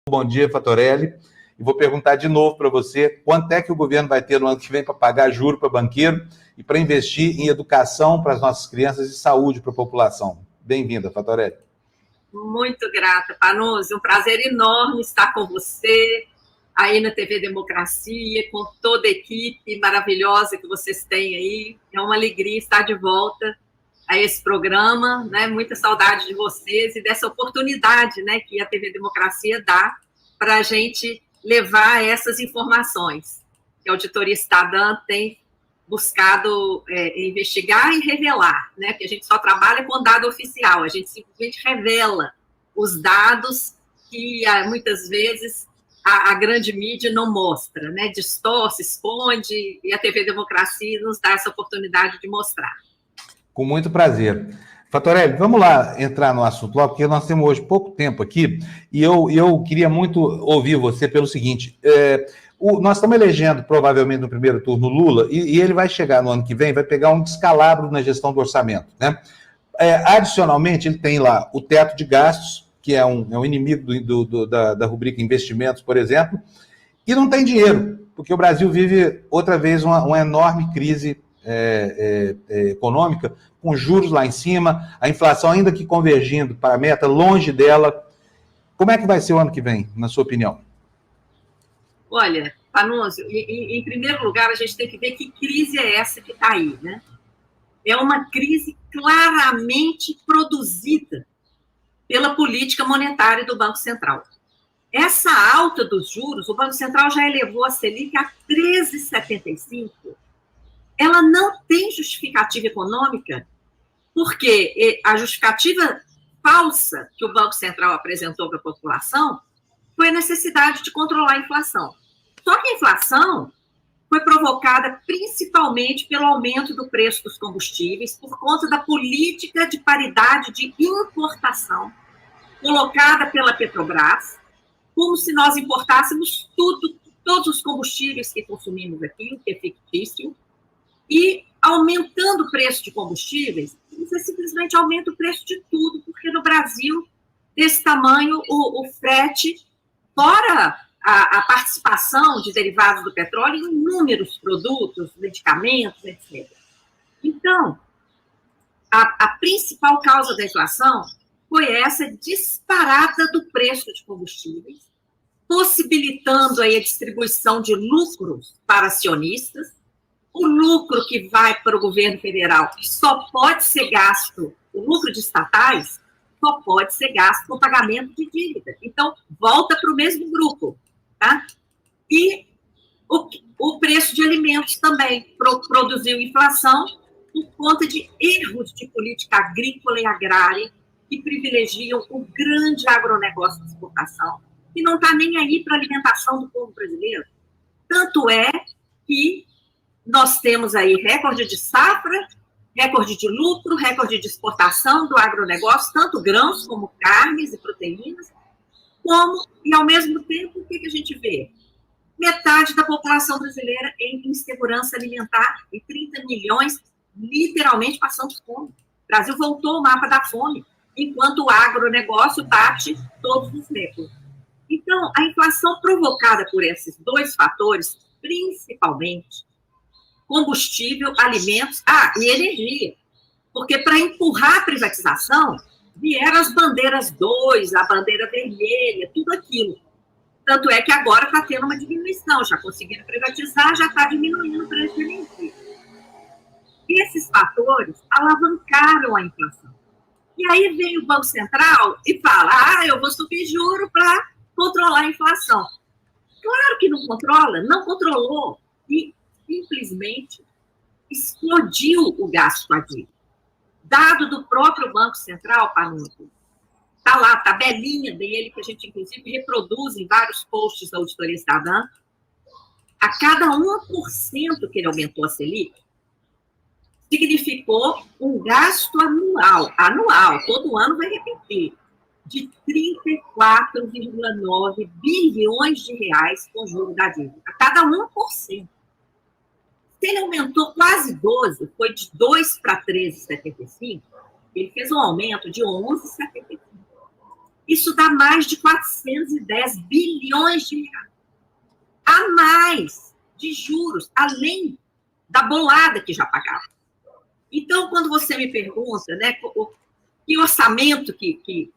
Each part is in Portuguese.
Bom dia, Fatorelli. E vou perguntar de novo para você, quanto é que o governo vai ter no ano que vem para pagar juro para banqueiro e para investir em educação para as nossas crianças e saúde para a população? Bem-vinda, Fatorelli. Muito grata, Panunzio. Um prazer enorme estar com você aí na TV Democracia, com toda a equipe maravilhosa que vocês têm aí. É uma alegria estar de volta a esse programa, né? Muita saudade de vocês e dessa oportunidade, né, que a TV Democracia dá para a gente levar essas informações que a Auditoria Cidadã tem buscado investigar e revelar, né? Porque a gente só trabalha com dado oficial, a gente simplesmente revela os dados que muitas vezes a grande mídia não mostra, né? Distorce, esconde, e a TV Democracia nos dá essa oportunidade de mostrar. Com muito prazer. Fatorelli, vamos lá entrar no assunto logo, porque nós temos hoje pouco tempo aqui, e eu queria muito ouvir você pelo seguinte, nós estamos elegendo, provavelmente, no primeiro turno, Lula, e ele vai chegar no ano que vem, vai pegar um descalabro na gestão do orçamento, né? Adicionalmente, ele tem lá o teto de gastos, que é um inimigo da rubrica investimentos, por exemplo, e não tem dinheiro, porque o Brasil vive, outra vez, uma enorme crise econômica, com juros lá em cima, a inflação ainda que convergindo para a meta, longe dela. Como é que vai ser o ano que vem, na sua opinião? Olha, Panunzio, em primeiro lugar, a gente tem que ver que crise é essa que está aí, né? É uma crise claramente produzida pela política monetária do Banco Central. Essa alta dos juros, o Banco Central já elevou a Selic a 13,75%. Ela não tem justificativa econômica, porque a justificativa falsa que o Banco Central apresentou para a população foi a necessidade de controlar a inflação. Só que a inflação foi provocada principalmente pelo aumento do preço dos combustíveis por conta da política de paridade de importação colocada pela Petrobras, como se nós importássemos todos os combustíveis que consumimos aqui, o que é fictício, e aumentando o preço de combustíveis, você simplesmente aumenta o preço de tudo, porque no Brasil, desse tamanho, o frete, fora a participação de derivados do petróleo em inúmeros produtos, medicamentos, etc. Então, a principal causa da inflação foi essa disparada do preço de combustíveis, possibilitando aí a distribuição de lucros para acionistas. O lucro que vai para o governo federal só pode ser gasto, o lucro de estatais só pode ser gasto com pagamento de dívida. Então, volta para o mesmo grupo, tá? E o preço de alimentos também produziu inflação por conta de erros de política agrícola e agrária que privilegiam o grande agronegócio de exportação, que não está nem aí para a alimentação do povo brasileiro. Tanto é que nós temos aí recorde de safra, recorde de lucro, recorde de exportação do agronegócio, tanto grãos como carnes e proteínas, e ao mesmo tempo, o que a gente vê? Metade da população brasileira em insegurança alimentar e 30 milhões literalmente passando fome. O Brasil voltou ao mapa da fome, enquanto o agronegócio bate todos os recordes. Então, a inflação provocada por esses dois fatores, principalmente, combustível, alimentos, e energia. Porque para empurrar a privatização, vieram as bandeiras 2, a bandeira vermelha, tudo aquilo. Tanto é que agora está tendo uma diminuição, já conseguiram privatizar, já está diminuindo o preço de energia. E esses fatores alavancaram a inflação. E aí vem o Banco Central e fala, eu vou subir juro para controlar a inflação. Claro que não controla, não controlou. E simplesmente explodiu o gasto com a dívida. Dado do próprio Banco Central, Panunzio, está lá a tabelinha dele, que a gente, inclusive, reproduz em vários posts da Auditoria Cidadã. A cada 1% que ele aumentou a Selic, significou um gasto anual, todo ano vai repetir, de 34,9 bilhões de reais com juro da dívida. A cada 1%. Se ele aumentou quase 12, foi de 2 para 13,75, ele fez um aumento de 11,75. Isso dá mais de 410 bilhões de reais. A mais de juros, além da bolada que já pagava. Então, quando você me pergunta, né, que orçamento que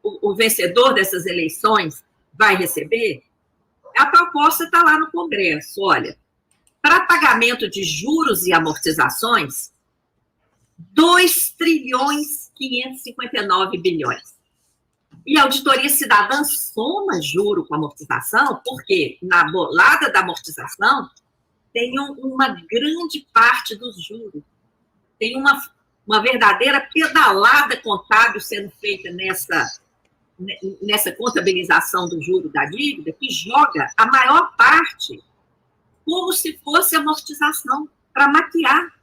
o vencedor dessas eleições vai receber, a proposta está lá no Congresso. Olha, para pagamento de juros e amortizações, 2 trilhões 559 bilhões. E a Auditoria Cidadã soma juro com amortização, porque na bolada da amortização tem uma grande parte dos juros. Tem uma verdadeira pedalada contábil sendo feita nessa contabilização do juro da dívida, que joga a maior parte como se fosse amortização, para maquiar,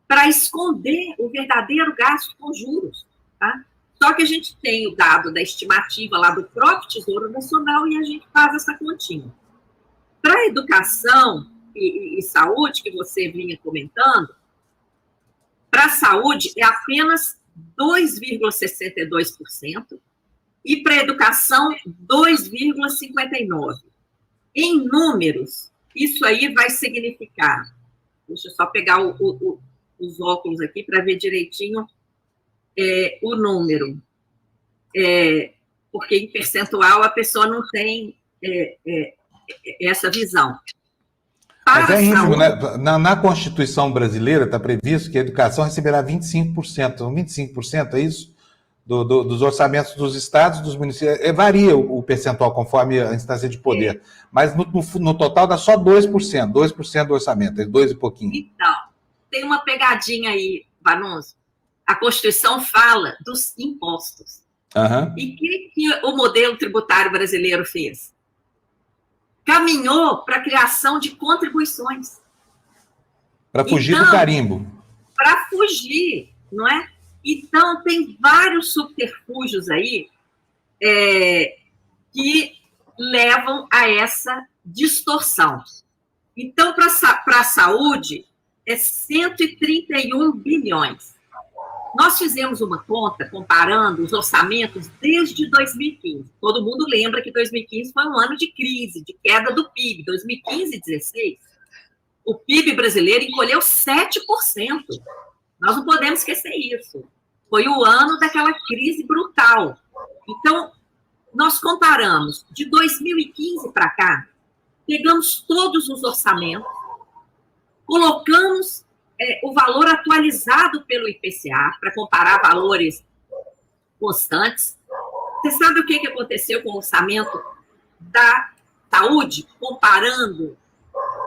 para esconder o verdadeiro gasto com juros. Tá? Só que a gente tem o dado da estimativa lá do próprio Tesouro Nacional e a gente faz essa continha. Para a educação e saúde, que você vinha comentando, para a saúde é apenas 2,62%, e para a educação, 2,59%. Em números, isso aí vai significar... Deixa eu só pegar os óculos aqui para ver direitinho o número. Porque em percentual a pessoa não tem essa visão. Mas é ínfimo, né? Na Constituição brasileira está previsto que a educação receberá 25%. 25%, é isso? Dos orçamentos dos estados, dos municípios. Varia o percentual conforme a instância de poder. Mas no total dá só 2%. 2% do orçamento, 2 e pouquinho. Então, tem uma pegadinha aí, Vanucci. A Constituição fala dos impostos. Uhum. E o que o modelo tributário brasileiro fez? Caminhou para a criação de contribuições. Para fugir do carimbo. Para fugir, não é? Então, tem vários subterfúgios aí que levam a essa distorção. Então, para a saúde, é 131 bilhões. Nós fizemos uma conta comparando os orçamentos desde 2015. Todo mundo lembra que 2015 foi um ano de crise, de queda do PIB. 2015 e 2016, o PIB brasileiro encolheu 7%. Nós não podemos esquecer isso. Foi o ano daquela crise brutal. Então, nós comparamos de 2015 para cá, pegamos todos os orçamentos, colocamos o valor atualizado pelo IPCA, para comparar valores constantes. Você sabe o que aconteceu com o orçamento da saúde, comparando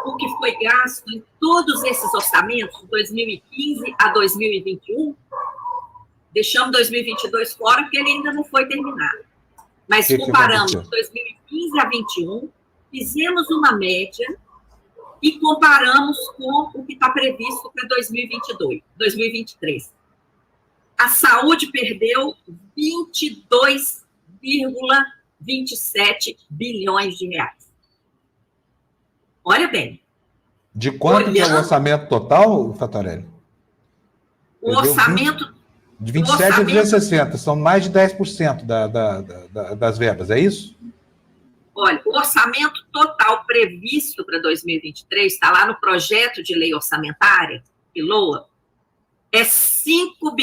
o que foi gasto em todos esses orçamentos, de 2015 a 2021? Deixamos 2022 fora, porque ele ainda não foi terminado. Mas comparamos 2015 a 2021, fizemos uma média e comparamos com o que está previsto para 2023. A saúde perdeu 22,27 bilhões de reais. Olha bem. De quanto que é o orçamento total, Fatorelli? O orçamento... De 27 a 260, são mais de 10% das verbas, é isso? Olha, o orçamento total previsto para 2023, está lá no projeto de lei orçamentária, LOA, é 5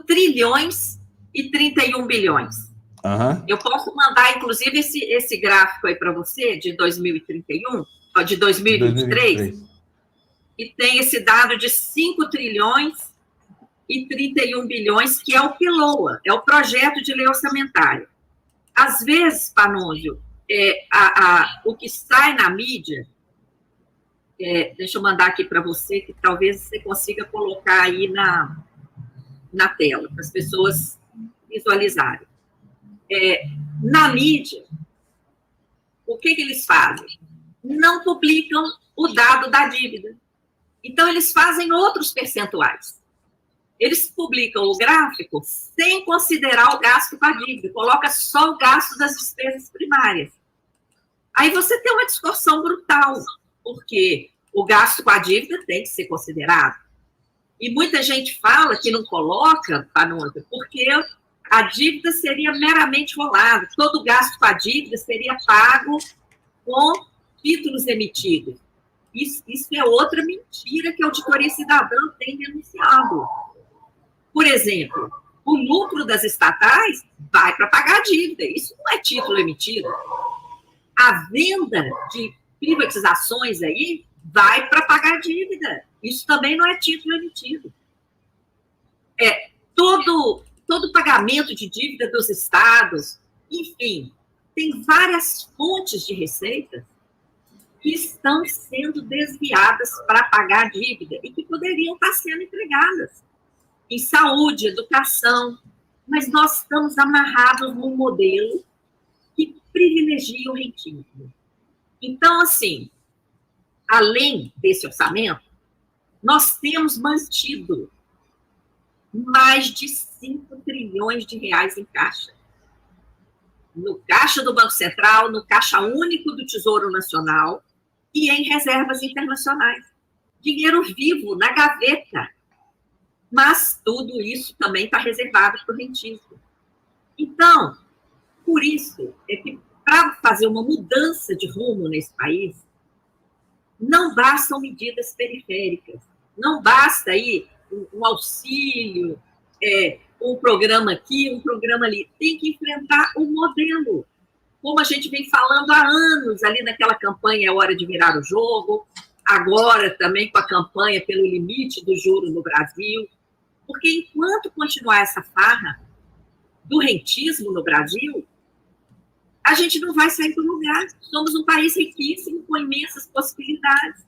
trilhões e 31 bilhões. Uhum. Eu posso mandar, inclusive, esse gráfico aí para você, de 2031, de 2023, e tem esse dado de 5 trilhões e 31 bilhões, que é o PILOA, é o projeto de lei orçamentária. Às vezes, Panúncio, o que sai na mídia, deixa eu mandar aqui para você, que talvez você consiga colocar aí na tela, para as pessoas visualizarem. Na mídia, o que eles fazem? Não publicam o dado da dívida. Então, eles fazem outros percentuais. Eles publicam o gráfico sem considerar o gasto com a dívida, coloca só o gasto das despesas primárias. Aí você tem uma distorção brutal, porque o gasto com a dívida tem que ser considerado. E muita gente fala que não coloca, Panúncio, porque A dívida seria meramente rolada, todo gasto com a dívida seria pago com títulos emitidos. Isso é outra mentira que a Auditoria Cidadã tem denunciado. Por exemplo, o lucro das estatais vai para pagar a dívida, isso não é título emitido. A venda de privatizações aí vai para pagar a dívida, isso também não é título emitido. Todo pagamento de dívida dos estados, enfim, tem várias fontes de receitas que estão sendo desviadas para pagar a dívida e que poderiam estar sendo empregadas em saúde, educação, mas nós estamos amarrados num modelo que privilegia o rentismo. Então, assim, além desse orçamento, nós temos mantido mais de 5 trilhões de reais em caixa. No caixa do Banco Central, no caixa único do Tesouro Nacional e em reservas internacionais. Dinheiro vivo, na gaveta. Mas tudo isso também está reservado para o rentismo. Então, por isso, é que para fazer uma mudança de rumo nesse país, não bastam medidas periféricas, não basta aí um auxílio, um programa aqui, um programa ali. Tem que enfrentar o modelo. Como a gente vem falando há anos, ali naquela campanha É Hora de Virar o Jogo, agora também com a campanha pelo limite do juro no Brasil, porque enquanto continuar essa farra do rentismo no Brasil, a gente não vai sair do lugar. Somos um país riquíssimo, com imensas possibilidades,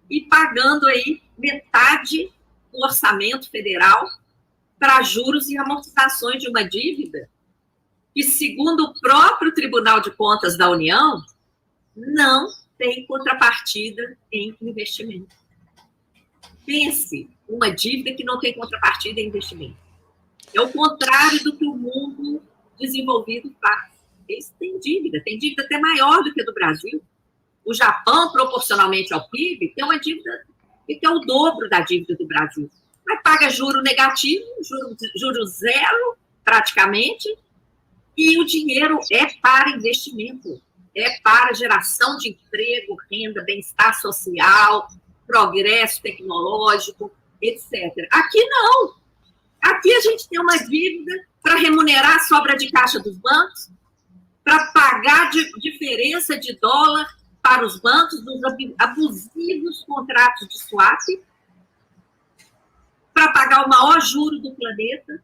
e pagando aí metade do orçamento federal para juros e amortizações de uma dívida que, segundo o próprio Tribunal de Contas da União, não tem contrapartida em investimento. Pense, uma dívida que não tem contrapartida em investimento. É o contrário do que o mundo desenvolvido faz. Eles têm dívida até maior do que a do Brasil. O Japão, proporcionalmente ao PIB, tem uma dívida que é o dobro da dívida do Brasil. Mas paga juro negativo, juro zero, praticamente, e o dinheiro é para investimento, é para geração de emprego, renda, bem-estar social, progresso tecnológico, etc. Aqui não. Aqui a gente tem uma dívida para remunerar a sobra de caixa dos bancos, para pagar diferença de dólar para os bancos dos abusivos contratos de swap, para pagar o maior juro do planeta.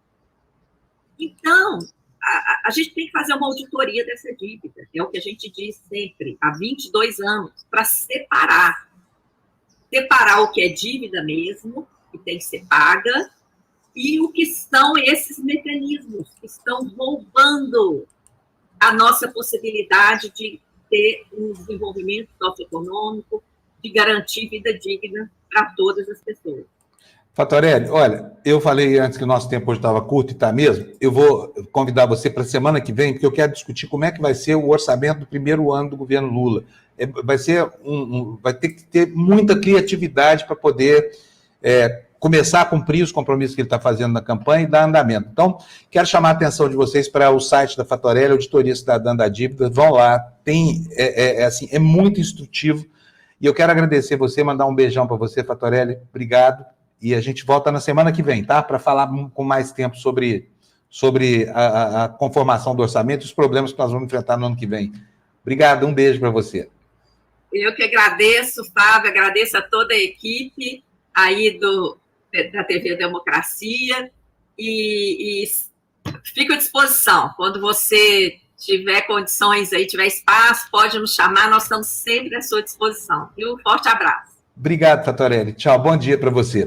Então, a gente tem que fazer uma auditoria dessa dívida, é o que a gente diz sempre, há 22 anos, para separar o que é dívida mesmo, que tem que ser paga, e o que são esses mecanismos que estão roubando a nossa possibilidade de ter um desenvolvimento socioeconômico, de garantir vida digna para todas as pessoas. Fatorelli, olha, eu falei antes que o nosso tempo hoje estava curto e está mesmo. Eu vou convidar você para a semana que vem, porque eu quero discutir como é que vai ser o orçamento do primeiro ano do governo Lula. Vai ter que ter muita criatividade para poder começar a cumprir os compromissos que ele está fazendo na campanha e dar andamento. Então, quero chamar a atenção de vocês para o site da Fatorelli, Auditoria Cidadã da Dívida. Vão lá, é muito instrutivo. E eu quero agradecer você, mandar um beijão para você, Fatorelli. Obrigado. E a gente volta na semana que vem, tá? Para falar com mais tempo sobre a conformação do orçamento e os problemas que nós vamos enfrentar no ano que vem. Obrigado, um beijo para você. Eu que agradeço, Fábio, agradeço a toda a equipe aí da TV Democracia e fico à disposição. Quando você tiver condições aí, tiver espaço, pode nos chamar, nós estamos sempre à sua disposição. E um forte abraço. Obrigado, Fatorelli. Tchau, bom dia para você.